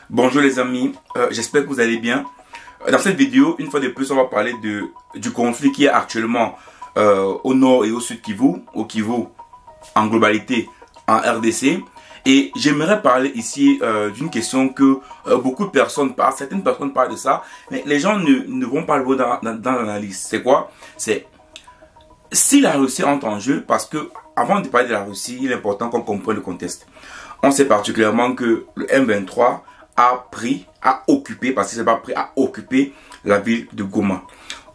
Bonjour les amis, j'espère que vous allez bien. Dans cette vidéo, une fois de plus, on va parler du conflit qui est actuellement au nord et au sud Kivu, au Kivu en globalité, en RDC. Et j'aimerais parler ici d'une question que beaucoup de personnes parlent, certaines personnes parlent de ça, mais les gens ne vont pas le voir dans l'analyse. C'est quoi? C'est si la Russie entre en jeu, parce que avant de parler de la Russie, il est important qu'on comprenne le contexte. On sait particulièrement que le M23 a occupé la ville de Goma.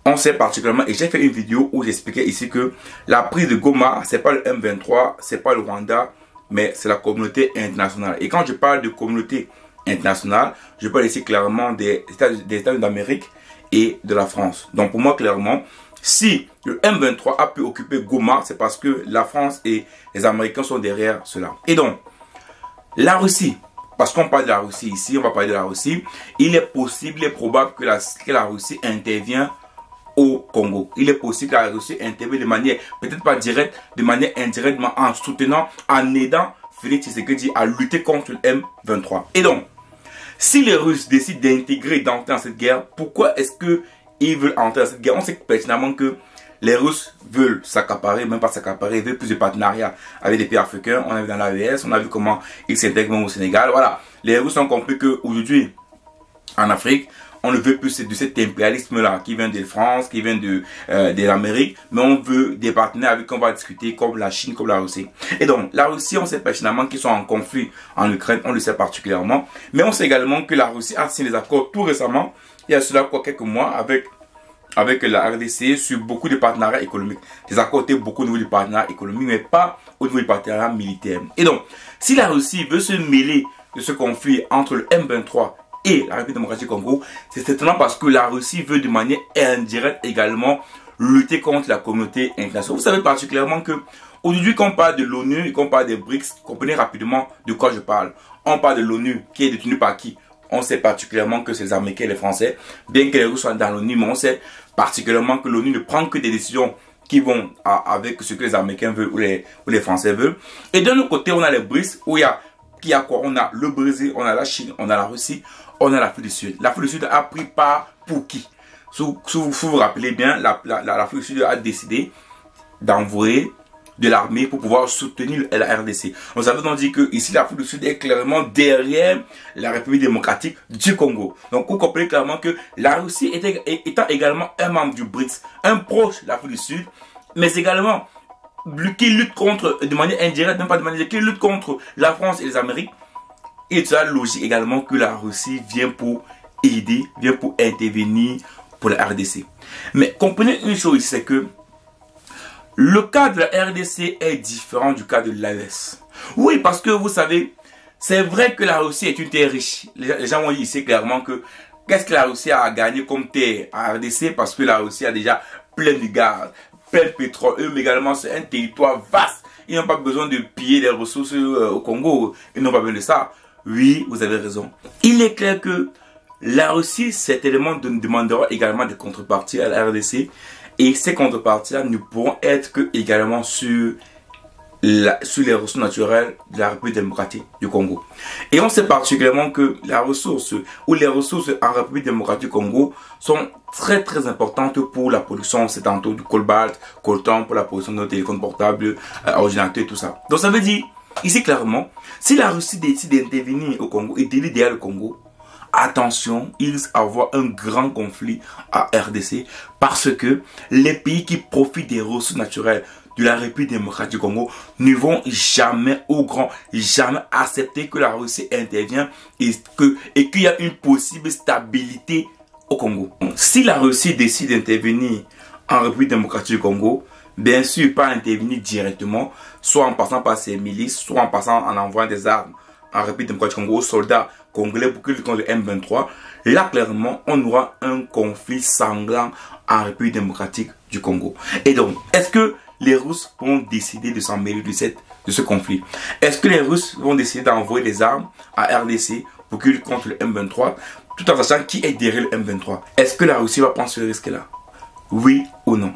On sait particulièrement, et j'ai fait une vidéo où j'expliquais ici que la prise de Goma, c'est pas le M23, c'est pas le Rwanda, mais c'est la communauté internationale. Et quand je parle de communauté internationale, je parle ici clairement des États-Unis d'Amérique et de la France. Donc pour moi, clairement, si le M23 a pu occuper Goma, c'est parce que la France et les Américains sont derrière cela. Et donc, la Russie, parce qu'on parle de la Russie ici, on va parler de la Russie, il est possible et probable que la Russie intervienne au Congo. Il est possible que la Russie intervienne de manière, peut-être pas directe, de manière indirecte, mais en soutenant, en aidant Félix Tshisekedi à lutter contre le M23. Et donc, si les Russes décident d'intégrer, d'entrer dans cette guerre, pourquoi est-ce qu'ils veulent entrer dans cette guerre? On sait pertinemment que les Russes veulent s'accaparer, même pas s'accaparer, ils veulent plus de partenariats avec des pays africains. On a vu dans l'AES, on a vu comment ils s'intègrent même au Sénégal. Voilà, les Russes ont compris qu'aujourd'hui, en Afrique, on ne veut plus de cet impérialisme-là qui vient de France, qui vient de l'Amérique, mais on veut des partenaires avec qui on va discuter, comme la Chine, comme la Russie. Et donc, la Russie, on sait pertinemment qu'ils sont en conflit en Ukraine, on le sait particulièrement, mais on sait également que la Russie a signé des accords tout récemment, il y a cela quelques mois, avec la RDC sur beaucoup de partenariats économiques. Des accords étaient beaucoup au niveau du partenariat économique, mais pas au niveau du partenariat militaire. Et donc, si la Russie veut se mêler de ce conflit entre le M23 et la République démocratique du Congo, c'est certainement parce que la Russie veut de manière indirecte également lutter contre la communauté internationale. Vous savez particulièrement que aujourd'hui, quand on parle de l'ONU et qu'on parle des BRICS, comprenez rapidement de quoi je parle. On parle de l'ONU qui est détenue par qui? On sait particulièrement que c'est les Américains et les Français, bien que les Russes soient dans l'ONU, mais on sait particulièrement que l'ONU ne prend que des décisions qui vont avec ce que les Américains veulent ou les Français veulent. Et d'un autre côté, on a les BRICS, où il y a quoi? On a le Brésil, on a la Chine, on a la Russie, on a l'Afrique du Sud. L'Afrique du Sud a pris part pour qui? Si vous vous rappelez bien, l'Afrique du Sud a décidé d'envoyer de l'armée pour pouvoir soutenir la RDC. Donc ça veut donc dire que ici l'Afrique du Sud est clairement derrière la République démocratique du Congo. Donc vous comprenez clairement que la Russie étant également un membre du BRICS, un proche de l'Afrique du Sud, mais également qui lutte contre, de manière indirecte, même pas de manière directe, qui lutte contre la France et les Amériques. Et c'est logique également que la Russie vient pour aider, vient pour intervenir pour la RDC. Mais comprenez une chose ici, c'est que le cas de la RDC est différent du cas de l'AES. Oui, parce que vous savez, c'est vrai que la Russie est une terre riche. Les gens vont dire ici clairement que qu'est-ce que la Russie a gagné comme terre en RDC? Parce que la Russie a déjà plein de gaz, plein de pétrole. Eux, mais également, c'est un territoire vaste. Ils n'ont pas besoin de piller les ressources au Congo. Ils n'ont pas besoin de ça. Oui, vous avez raison. Il est clair que la Russie, cet élément demandera également des contreparties à la RDC. Et ces contreparties-là ne pourront être que également sur les ressources naturelles de la République démocratique du Congo. Et on sait particulièrement que les ressources en République démocratique du Congo sont très très importantes pour la production, c'est tantôt du cobalt, coltan, pour la production de nos téléphones portables, ordinateurs et tout ça. Donc ça veut dire, ici clairement, si la Russie décide d'intervenir au Congo et d'aller derrière le Congo, attention, il risque d'avoir un grand conflit à RDC parce que les pays qui profitent des ressources naturelles de la République démocratique du Congo ne vont jamais jamais accepter que la Russie intervienne et qu'il y a une possible stabilité au Congo. Si la Russie décide d'intervenir en République démocratique du Congo, bien sûr pas intervenir directement, soit en passant par ses milices, soit en passant en envoyant des armes en République démocratique du Congo aux soldats congolais pour lutter contre le M23, là clairement on aura un conflit sanglant en République démocratique du Congo. Et donc, est-ce que les Russes vont décider de s'en mêler de ce conflit? Est-ce que les Russes vont décider d'envoyer des armes à RDC pour qu'ils luttent contre le M23 tout en sachant qui est derrière le M23? Est-ce que la Russie va prendre ce risque-là? Oui ou non?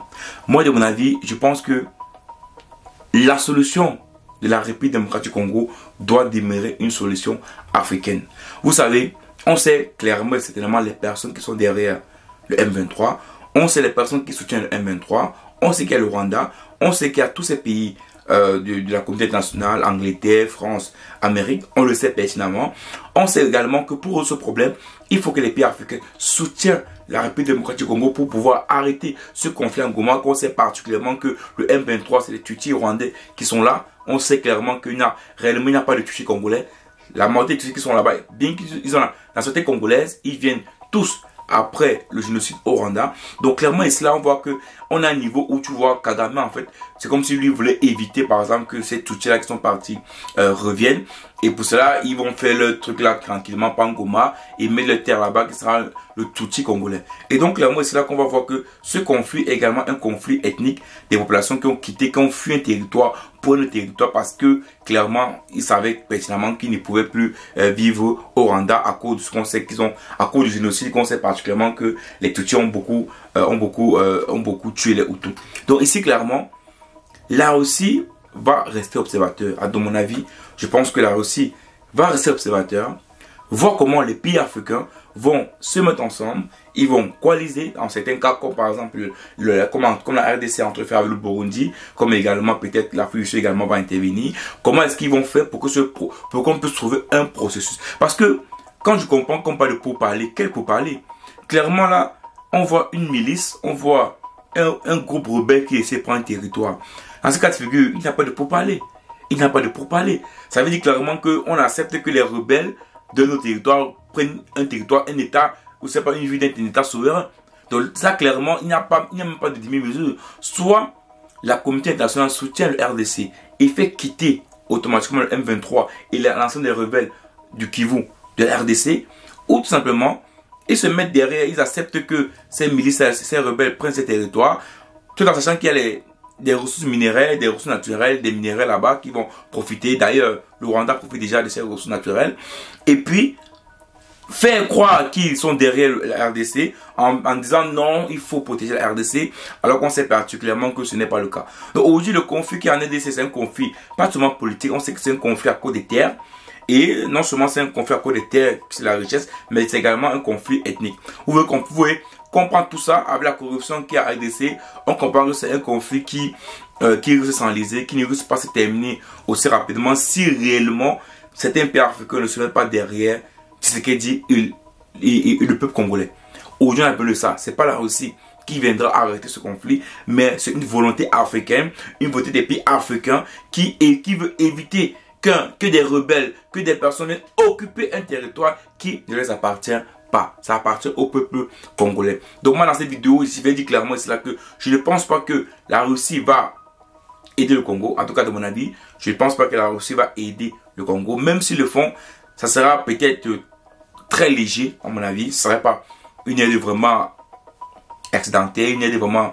Moi, de mon avis, je pense que la solution de la République démocratique du Congo doit demeurer une solution africaine. Vous savez, on sait clairement et certainement les personnes qui sont derrière le M23. On sait les personnes qui soutiennent le M23. On sait qu'il y a le Rwanda. On sait qu'il y a tous ces pays de la communauté internationale, Angleterre, France, Amérique. On le sait pertinemment. On sait également que pour ce problème, il faut que les pays africains soutiennent la République démocratique du Congo pour pouvoir arrêter ce conflit en Goma. On sait particulièrement que le M23, c'est les Tutsis rwandais qui sont là. On sait clairement qu'il n'y a réellement pas de Tutsis congolais. La majorité des Tutsis qui sont là-bas, bien qu'ils ont la société congolaise, ils viennent tous après le génocide au Rwanda. Donc clairement, ici là, on voit que on a un niveau où tu vois Kagame, en fait, c'est comme si lui voulait éviter, par exemple, que ces Tutsis là qui sont partis reviennent. Et pour cela, ils vont faire le truc là tranquillement, pas en Goma, et mettre le terre là-bas qui sera le Tutsi congolais. Et donc clairement, c'est là qu'on va voir que ce conflit est également un conflit ethnique des populations qui ont quitté, qui ont fui un territoire pour le territoire parce que clairement, ils savaient pertinemment qu'ils ne pouvaient plus vivre au Rwanda à cause de ce qu'on sait qu'ils ont, à cause du génocide, qu'on sait particulièrement que les Tutsis ont beaucoup tué les Hutus. Donc ici clairement, la Russie va rester observateur. À mon avis, je pense que la Russie va rester observateur, voir comment les pays africains vont se mettre ensemble, ils vont coaliser dans certains cas, comme par exemple comme la RDC a entrefait avec le Burundi, comme également peut-être l'Afrique du Sud également va intervenir. Comment est-ce qu'ils vont faire pour qu'on puisse trouver un processus? Parce que quand je comprends qu'on parle de pourparler, quel pourparler? Clairement là, on voit une milice, on voit un groupe rebelle qui essaie de prendre un territoire. Dans ce cas de figure, il n'y a pas de pourparler. Il n'y a pas de pourparler. Ça veut dire clairement qu'on accepte que les rebelles de nos territoires prennent un territoire, un État, ou c'est pas une vie d'un État souverain. Donc ça clairement, il n'y a même pas de demi-mesure. Soit la communauté internationale soutient le RDC et fait quitter automatiquement le M23 et l'ensemble des rebelles du Kivu de la RDC, ou tout simplement, ils se mettent derrière, ils acceptent que ces milices, ces rebelles prennent ces territoires, tout en sachant qu'il y a des ressources minéraires, des ressources naturelles, des minéraux là-bas qui vont profiter. D'ailleurs, le Rwanda profite déjà de ces ressources naturelles. Et puis, faire croire qu'ils sont derrière la RDC en disant non, il faut protéger la RDC, alors qu'on sait particulièrement que ce n'est pas le cas. Donc aujourd'hui, le conflit qui est en RDC, c'est un conflit pas seulement politique, on sait que c'est un conflit à cause des terres. Et non seulement c'est un conflit à cause des terres, c'est la richesse, mais c'est également un conflit ethnique. Vous voyez, comprendre tout ça avec la corruption qui est à RDC, on comprend que c'est un conflit qui risque de s'enliser, qui ne risque pas de se terminer aussi rapidement si réellement certains pays africains ne se mettent pas derrière ce que dit le peuple congolais. Aujourd'hui, on appelle ça, c'est pas la Russie qui viendra arrêter ce conflit, mais c'est une volonté africaine, une volonté des pays africains qui veut éviter que des rebelles, que des personnes viennent occuper un territoire qui ne les appartient pas. Ça appartient au peuple congolais. Donc moi dans cette vidéo, je vais dire clairement c'est là que je ne pense pas que la Russie va aider le Congo. En tout cas de mon avis, je ne pense pas que la Russie va aider le Congo. Même si le font, ça sera peut-être très léger à mon avis. Ce ne serait pas une aide vraiment accidentelle, une aide vraiment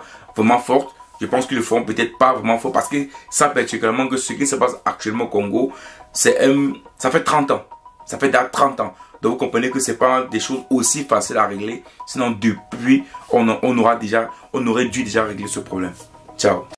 forte. Je pense qu'ils le feront peut-être pas vraiment fort parce que ça particulièrement que ce qui se passe actuellement au Congo, ça fait 30 ans. Ça fait déjà 30 ans. Donc vous comprenez que c'est pas des choses aussi faciles à régler. Sinon depuis, on aurait dû déjà régler ce problème. Ciao.